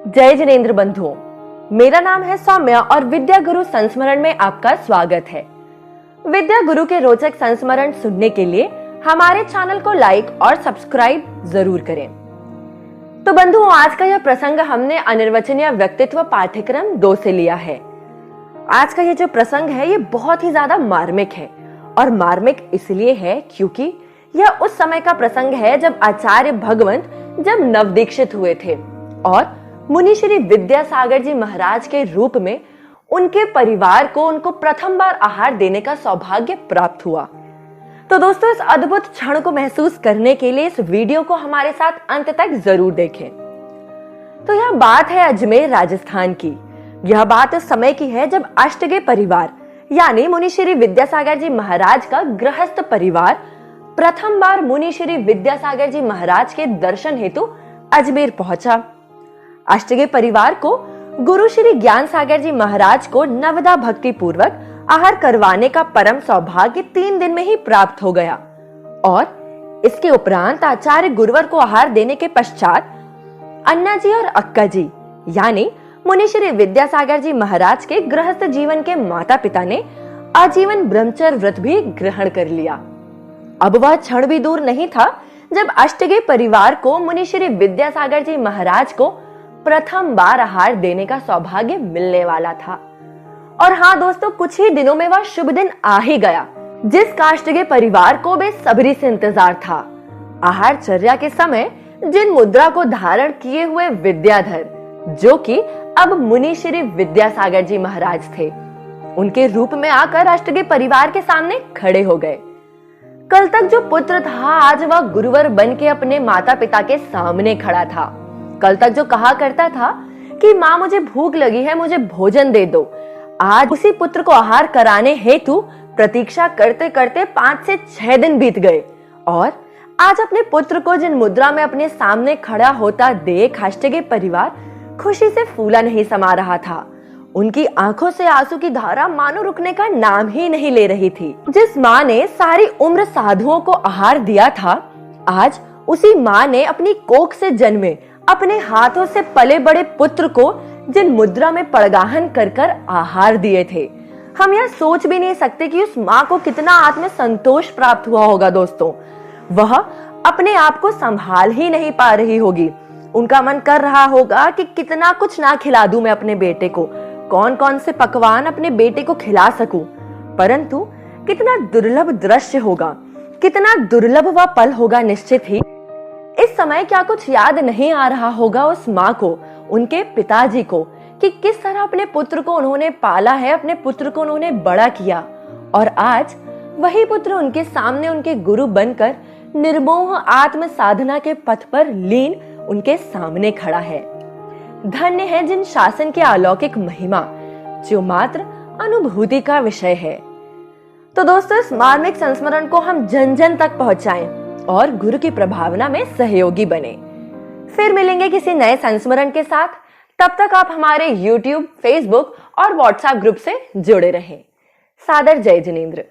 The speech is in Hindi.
जय जिनेंद्र बंधुओं, मेरा नाम है सौम्या और विद्या गुरु संस्मरण में आपका स्वागत है। विद्या गुरु के रोचक संस्मरण सुनने के लिए हमारे चैनल को लाइक और सब्सक्राइब जरूर करें। तो बंधुओं, आज का यह प्रसंग हमने अनिर्वचनीय व्यक्तित्व पाठ्यक्रम 2 से लिया है। आज का ये जो प्रसंग है ये बहुत ही ज्यादा मार्मिक है, और मार्मिक इसलिए है क्योंकि यह उस समय का प्रसंग है जब आचार्य भगवंत जब नवदीक्षित हुए थे और मुनि श्री विद्यासागर जी महाराज के रूप में उनके परिवार को उनको प्रथम बार आहार देने का सौभाग्य प्राप्त हुआ। तो दोस्तों, इस अद्भुत क्षण को महसूस करने के लिए इस वीडियो को हमारे साथ अंत तक जरूर देखें। तो यह बात है अजमेर राजस्थान की। यह बात उस समय की है जब अष्टगे परिवार यानी मुनि श्री विद्यासागर जी महाराज का गृहस्थ परिवार प्रथम बार मुनि श्री विद्यासागर जी महाराज के दर्शन हेतु अजमेर पहुंचा। अष्टगे परिवार को गुरु श्री ज्ञान सागर जी महाराज को नवदा भक्ति पूर्वक आहार करवाने का परम सौभाग्य 3 दिन में ही प्राप्त हो गया, और इसके उपरांत आचार्य गुरुवर को आहार देने के पश्चात अन्ना जी और अक्का जी यानी मुनि श्री विद्यासागर जी महाराज के गृहस्थ जीवन के माता पिता ने आजीवन ब्रह्मचर्य व्रत भी ग्रहण कर लिया। अब वह क्षण भी दूर नहीं था जब अष्टगे परिवार को मुनि श्री विद्यासागर जी महाराज को प्रथम बार आहार देने का सौभाग्य मिलने वाला था। और हाँ दोस्तों, कुछ ही दिनों में वह शुभ दिन आ ही गया जिस अष्टगे परिवार को बेसब्री से इंतजार था। आहार चर्या के समय जिन मुद्रा को धारण किए हुए विद्याधर, जो कि अब मुनि श्री विद्यासागर जी महाराज थे, उनके रूप में आकर अष्टगे परिवार के सामने खड़े हो गए। कल तक जो पुत्र था, आज वह गुरुवर बन के अपने माता पिता के सामने खड़ा था। कल तक जो कहा करता था कि माँ मुझे भूख लगी है, मुझे भोजन दे दो, आज उसी पुत्र को आहार कराने हेतु प्रतीक्षा करते करते 5 से 6 दिन बीत गए, और आज अपने पुत्र को जिन मुद्रा में अपने सामने खड़ा होता देख अष्टगे परिवार खुशी से फूला नहीं समा रहा था। उनकी आंखों से आंसू की धारा मानो रुकने का नाम ही नहीं ले रही थी। जिस माँ ने सारी उम्र साधुओं को आहार दिया था, आज उसी माँ ने अपनी कोख से जन्मे अपने हाथों से पले बड़े पुत्र को जिन मुद्रा में पड़गाहन कर कर आहार दिए थे, हम यह सोच भी नहीं सकते कि उस माँ को कितना आत्म संतोष प्राप्त हुआ होगा। दोस्तों, वह अपने आप को संभाल ही नहीं पा रही होगी। उनका मन कर रहा होगा कि कितना कुछ ना खिला दूं मैं अपने बेटे को, कौन कौन से पकवान अपने बेटे को खिला सकूं, परंतु कितना दुर्लभ दृश्य होगा, कितना दुर्लभ वह पल होगा निश्चित ही। इस समय क्या कुछ याद नहीं आ रहा होगा उस माँ को, उनके पिताजी को, कि किस तरह अपने पुत्र को उन्होंने पाला है, अपने पुत्र को उन्होंने बड़ा किया, और आज वही पुत्र उनके सामने उनके गुरु बनकर निर्मोह आत्म साधना के पथ पर लीन उनके सामने खड़ा है। धन्य है जिन शासन के अलौकिक महिमा जो मात्र अनुभूति का विषय है। तो दोस्तों, इस मार्मिक संस्मरण को हम जन जन तक पहुंचाएं और गुरु की प्रभावना में सहयोगी बने। फिर मिलेंगे किसी नए संस्मरण के साथ। तब तक आप हमारे YouTube, Facebook और WhatsApp ग्रुप से जुड़े रहें। सादर जय जिनेंद्र।